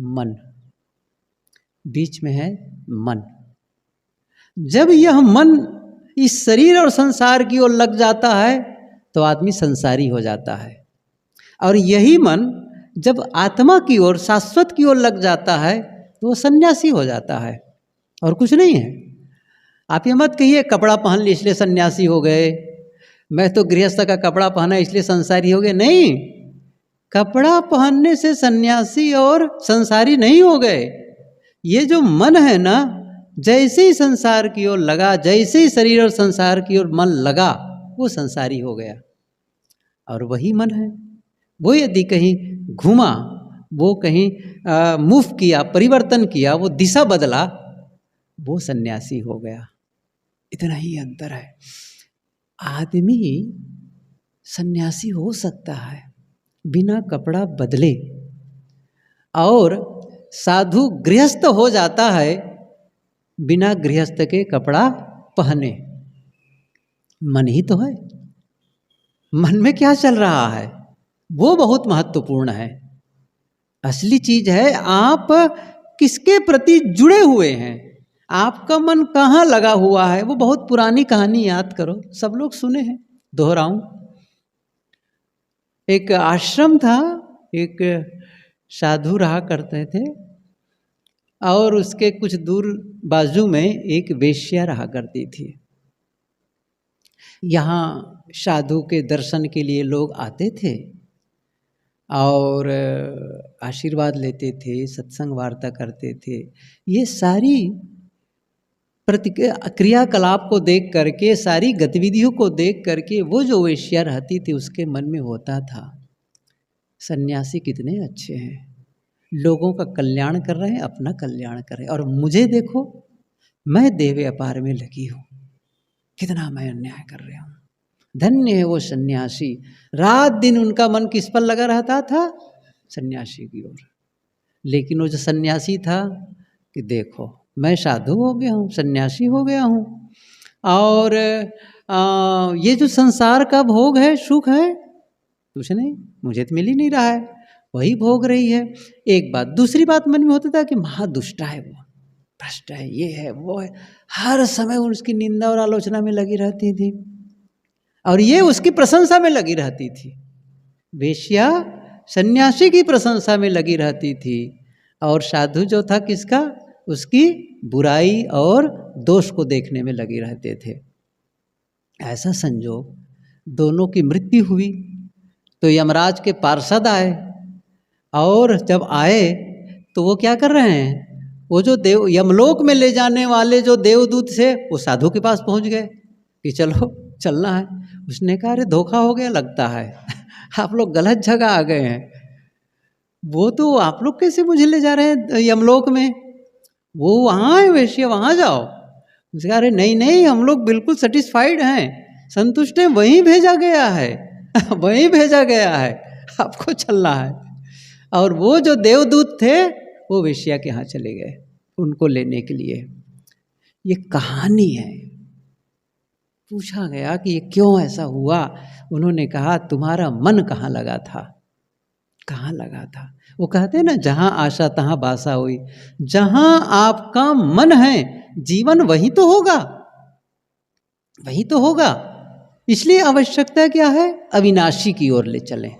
मन, बीच में है मन। जब यह मन इस शरीर और संसार की ओर लग जाता है तो आदमी संसारी हो जाता है, और यही मन जब आत्मा की ओर, शाश्वत की ओर लग जाता है तो वो सन्यासी हो जाता है, और कुछ नहीं है। आप ये मत कहिए कपड़ा पहन लिए इसलिए सन्यासी हो गए, मैं तो गृहस्थ का कपड़ा पहना इसलिए संसारी हो गए। नहीं, कपड़ा पहनने से सन्यासी और संसारी नहीं हो गए। ये जो मन है ना, जैसे ही संसार की ओर लगा, जैसे ही शरीर और संसार की ओर मन लगा, वो संसारी हो गया। और वही मन है, वो यदि कहीं घूमा, वो कहीं मूव किया, परिवर्तन किया, वो दिशा बदला, वो सन्यासी हो गया। इतना ही अंतर है। आदमी सन्यासी हो सकता है बिना कपड़ा बदले, और साधु गृहस्थ हो जाता है बिना गृहस्थ के कपड़ा पहने। मन ही तो है, मन में क्या चल रहा है वो बहुत महत्वपूर्ण है। असली चीज है आप किसके प्रति जुड़े हुए हैं, आपका मन कहाँ लगा हुआ है। वो बहुत पुरानी कहानी याद करो, सब लोग सुने हैं, दोहराऊं। एक आश्रम था, एक साधु रहा करते थे, और उसके कुछ दूर बाजू में एक वेश्या रहा करती थी। यहाँ साधु के दर्शन के लिए लोग आते थे और आशीर्वाद लेते थे, सत्संग वार्ता करते थे। ये सारी क्रियाकलाप को देख करके, सारी गतिविधियों को देख करके वो जो वेश्या रहती थी उसके मन में होता था, सन्यासी कितने अच्छे हैं, लोगों का कल्याण कर रहे हैं, अपना कल्याण कर रहे हैं, और मुझे देखो, मैं देह व्यापार में लगी हूँ, कितना मैं अन्याय कर रहा हूँ। धन्य है वो सन्यासी। रात दिन उनका मन किस पर लगा रहता था? सन्यासी की ओर। लेकिन वो जो सन्यासी था कि देखो मैं साधु हो गया हूँ, सन्यासी हो गया हूँ, और ये जो संसार का भोग है, सुख है, कुछ नहीं, मुझे तो मिल ही नहीं रहा है, वही भोग रही है। एक बात। दूसरी बात मन में होता था कि महादुष्टा है वो, भ्रष्ट है, ये है, वो है, हर समय उसकी निंदा और आलोचना में लगी रहती थी, और ये उसकी प्रशंसा में लगी रहती थी। वेश्या सन्यासी की प्रशंसा में लगी रहती थी, और साधु जो था किसका? उसकी बुराई और दोष को देखने में लगे रहते थे। ऐसा संजोग दोनों की मृत्यु हुई तो यमराज के पार्षद आए, और जब आए तो वो क्या कर रहे हैं, वो जो देव यमलोक में ले जाने वाले जो देवदूत थे वो साधु के पास पहुंच गए कि चलो चलना है। उसने कहा अरे धोखा हो गया लगता है आप लोग गलत जगह आ गए हैं। वो तो आप लोग कैसे मुझे ले जा रहे हैं यमलोक में, वो वहाँ है वेश्या, वहाँ जाओ। उसने कहा अरे नहीं नहीं, हम लोग बिल्कुल सेटिस्फाइड हैं, संतुष्ट हैं, वहीं भेजा गया है वहीं भेजा गया है, आपको चलना है। और वो जो देवदूत थे वो वेश्या के यहाँ चले गए उनको लेने के लिए। ये कहानी है। पूछा गया कि ये क्यों ऐसा हुआ? उन्होंने कहा तुम्हारा मन कहाँ लगा था, कहाँ लगा था। वो कहते हैं ना, जहाँ आशा तहाँ बासा हुई। जहाँ आपका मन है जीवन वही तो होगा, वही तो होगा। इसलिए आवश्यकता क्या है? अविनाशी की ओर ले चलें।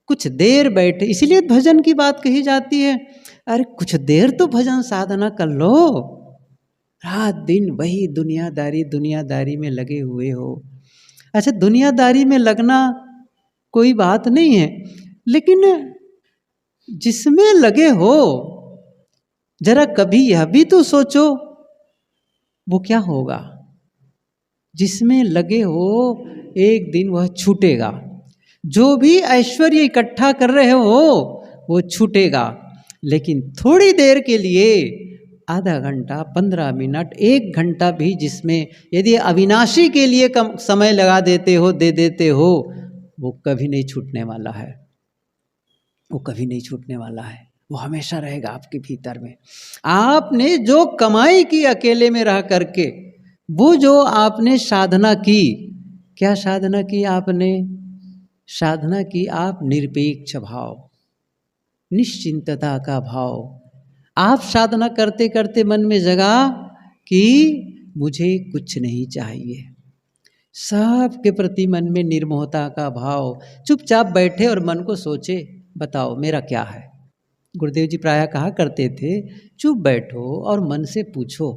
कुछ देर बैठे, इसीलिए भजन की बात कही जाती है। अरे कुछ देर तो भजन साधना कर लो, रात दिन वही दुनियादारी में लगे हुए हो। अच्छा, दुनियादारी में लगना कोई बात नहीं है, लेकिन जिसमें लगे हो जरा कभी यह भी तो सोचो वो क्या होगा। जिसमें लगे हो एक दिन वह छूटेगा। जो भी ऐश्वर्य इकट्ठा कर रहे हो वो छूटेगा, लेकिन थोड़ी देर के लिए, आधा घंटा, 15 मिनट, 1 घंटा भी जिसमें यदि अविनाशी के लिए कम समय लगा देते हो, दे देते हो, वो कभी नहीं छूटने वाला है, वो कभी नहीं छूटने वाला है, वो हमेशा रहेगा आपके भीतर में। आपने जो कमाई की अकेले में रह करके, वो जो आपने साधना की, क्या साधना की आपने? साधना की आप निरपेक्ष भाव, निश्चिंतता का भाव। आप साधना करते करते मन में जगा कि मुझे कुछ नहीं चाहिए, सबके प्रति मन में निर्मोहता का भाव। चुपचाप बैठे और मन को सोचे, बताओ मेरा क्या है। गुरुदेव जी प्रायः कहा करते थे, चुप बैठो और मन से पूछो,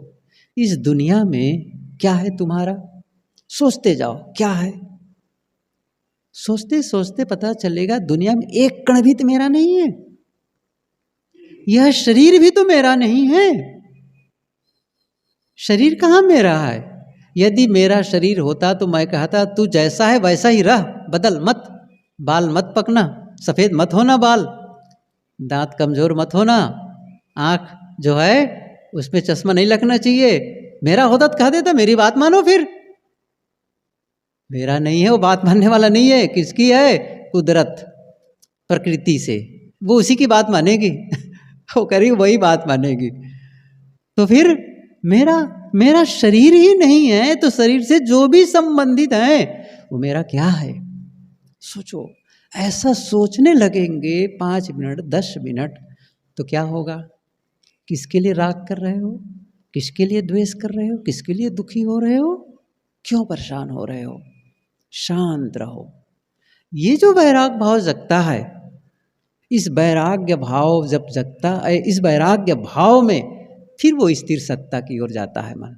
इस दुनिया में क्या है तुम्हारा। सोचते जाओ क्या है। सोचते सोचते पता चलेगा दुनिया में एक कण भी तो मेरा नहीं है, यह शरीर भी तो मेरा नहीं है। शरीर कहाँ मेरा है। यदि मेरा शरीर होता तो मैं कहता तू जैसा है वैसा ही रह, बदल मत, बाल मत पकना, सफ़ेद मत होना बाल, दांत कमजोर मत होना, आँख जो है उसमें चश्मा नहीं लगना चाहिए। मेरा होता तो कह देता मेरी बात मानो। फिर मेरा नहीं है, वो बात मानने वाला नहीं है। किसकी है? कुदरत, प्रकृति से। वो उसी की बात मानेगी वो करेगी वही बात मानेगी। तो फिर मेरा शरीर ही नहीं है, तो शरीर से जो भी संबंधित है वो मेरा क्या है। सोचो, ऐसा सोचने लगेंगे 5 मिनट 10 मिनट तो क्या होगा। किसके लिए राग कर रहे हो, किसके लिए द्वेष कर रहे हो, किसके लिए दुखी हो रहे हो, क्यों परेशान हो रहे हो। शांत रहो। ये जो वैराग भाव जगता है, इस वैराग्य भाव जब जगता है, इस वैराग्य भाव में फिर वो स्थिर सत्ता की ओर जाता है मन।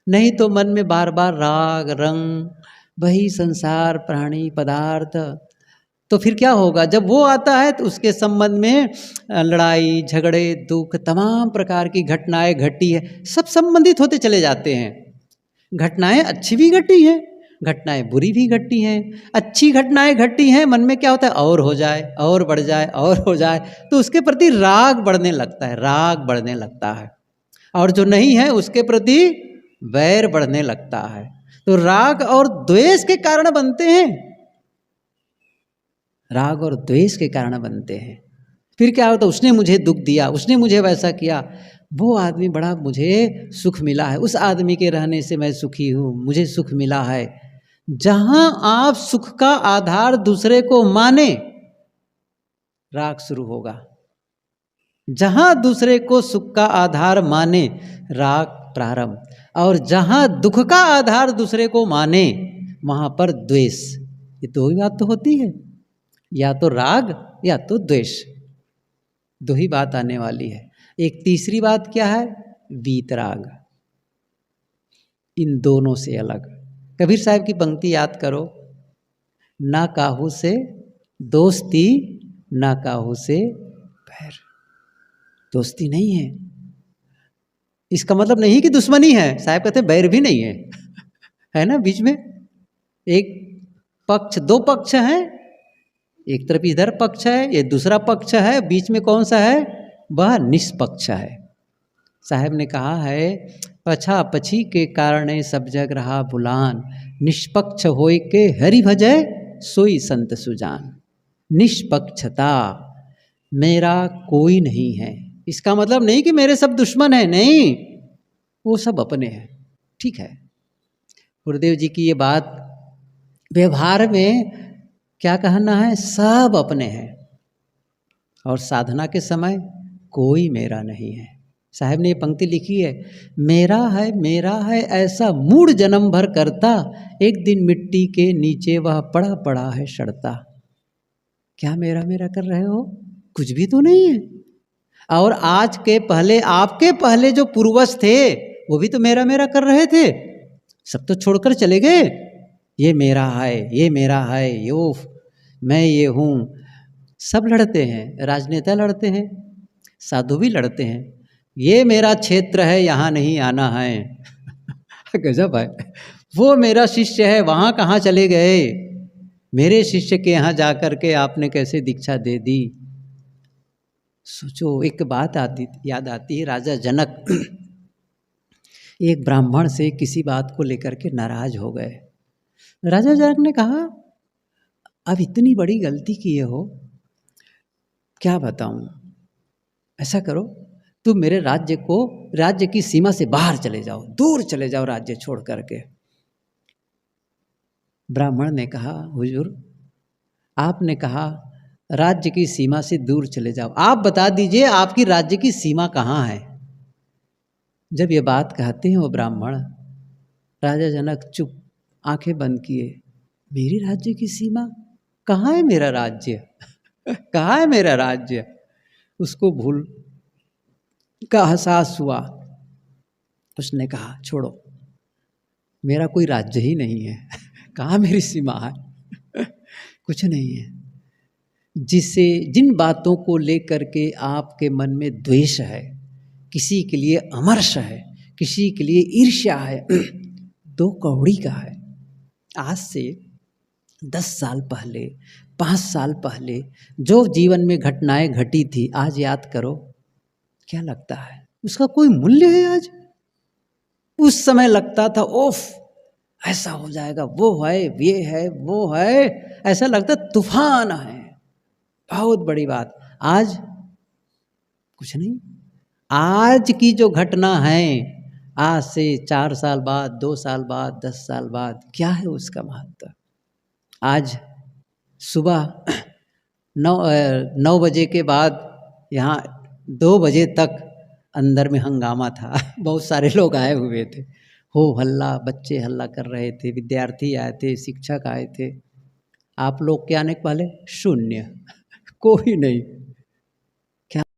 नहीं तो मन में बार बार राग रंग, वही संसार, प्राणी, पदार्थ, तो फिर क्या होगा। जब वो आता है तो उसके संबंध में लड़ाई झगड़े दुख तमाम प्रकार की घटनाएं घटी है, सब संबंधित होते चले जाते हैं। घटनाएं अच्छी भी घटी हैं, घटनाएं बुरी भी घटी हैं। अच्छी घटनाएं घटी हैं, मन में क्या होता है, और हो जाए और बढ़ जाए और हो जाए, तो उसके प्रति राग बढ़ने लगता है, राग बढ़ने लगता है। और जो नहीं है उसके प्रति वैर बढ़ने लगता है। तो राग और द्वेष के कारण बनते हैं, राग और द्वेष के कारण बनते हैं। फिर क्या होता है, उसने मुझे दुख दिया, उसने मुझे वैसा किया, वो आदमी बड़ा मुझे सुख मिला है, उस आदमी के रहने से मैं सुखी हूँ, मुझे सुख मिला है। जहां आप सुख का आधार दूसरे को माने, राग शुरू होगा। जहां दूसरे को सुख का आधार माने, राग प्रारंभ। और जहां दुख का आधार दूसरे को माने, वहां पर द्वेष। ये दो ही बात तो होती है, या तो राग या तो द्वेष, दो ही बात आने वाली है। एक तीसरी बात क्या है, वीतराग। इन दोनों से अलग। कबीर साहब की पंक्ति याद करो, ना काहू से दोस्ती ना काहू से बैर। दोस्ती नहीं है, इसका मतलब नहीं कि दुश्मनी है। साहब कहते बैर भी नहीं है है ना। बीच में एक पक्ष, दो पक्ष हैं, एक तरफ इधर पक्ष है, ये दूसरा पक्ष है, बीच में कौन सा है, वह निष्पक्ष है। साहब ने कहा है, पछा पछी के कारणे सब जग रहा भुलान, निष्पक्ष होय के हरि भजय सोई संत सुजान। निष्पक्षता, मेरा कोई नहीं है, इसका मतलब नहीं कि मेरे सब दुश्मन है, नहीं, वो सब अपने हैं। ठीक है, गुरुदेव जी की ये बात व्यवहार में क्या कहना है, सब अपने हैं। और साधना के समय कोई मेरा नहीं है। साहब ने ये पंक्ति लिखी है, मेरा है ऐसा मूढ़ जन्म भर करता, एक दिन मिट्टी के नीचे वह पड़ा पड़ा है सड़ता। क्या मेरा मेरा कर रहे हो, कुछ भी तो नहीं है। और आज के पहले, आपके पहले जो पूर्वज थे वो भी तो मेरा मेरा कर रहे थे, सब तो छोड़कर चले गए। ये मेरा है, ये मेरा है, यो मैं ये हूँ। सब लड़ते हैं, राजनेता लड़ते हैं, साधु भी लड़ते हैं, ये मेरा क्षेत्र है यहाँ नहीं आना है गजब है। वो मेरा शिष्य है, वहाँ कहाँ चले गए, मेरे शिष्य के यहाँ जा कर के आपने कैसे दीक्षा दे दी। सोचो, एक बात याद आती है, राजा जनक एक ब्राह्मण से किसी बात को लेकर के नाराज हो गए। राजा जनक ने कहा, अब इतनी बड़ी गलती किए हो, क्या बताऊं, ऐसा करो तुम मेरे राज्य की सीमा से बाहर चले जाओ, दूर चले जाओ राज्य छोड़ करके। ब्राह्मण ने कहा, हुजूर आपने कहा राज्य की सीमा से दूर चले जाओ। आप बता दीजिए आपकी राज्य की सीमा कहाँ है। जब ये बात कहते हैं वो ब्राह्मण, राजा जनक चुप, आंखें बंद किए। मेरी राज्य की सीमा? कहाँ है मेरा राज्य? कहाँ है मेरा राज्य? उसको भूल का एहसास हुआ। उसने कहा छोड़ो, मेरा कोई राज्य ही नहीं है। कहाँ मेरी सीमा है? कुछ नहीं है। जिससे जिन बातों को लेकर के आपके मन में द्वेष है, किसी के लिए अमर्ष है, किसी के लिए ईर्ष्या है, दो कौड़ी का है। आज से 10 साल पहले, 5 साल पहले जो जीवन में घटनाएं घटी थी, आज याद करो, क्या लगता है उसका कोई मूल्य है आज? उस समय लगता था ओफ ऐसा हो जाएगा, वो है, ये है, वो है, ऐसा लगता तूफान है, बहुत बड़ी बात। आज कुछ नहीं। आज की जो घटना है, आज से 4 साल बाद, 2 साल बाद, 10 साल बाद, क्या है उसका महत्व? आज सुबह 9 बजे के बाद यहाँ 2 बजे तक अंदर में हंगामा था। बहुत सारे लोग आए हुए थे, हो हल्ला, बच्चे हल्ला कर रहे थे, विद्यार्थी आए थे, शिक्षक आए थे। आप लोग के आने के पहले शून्य, कोई नहीं।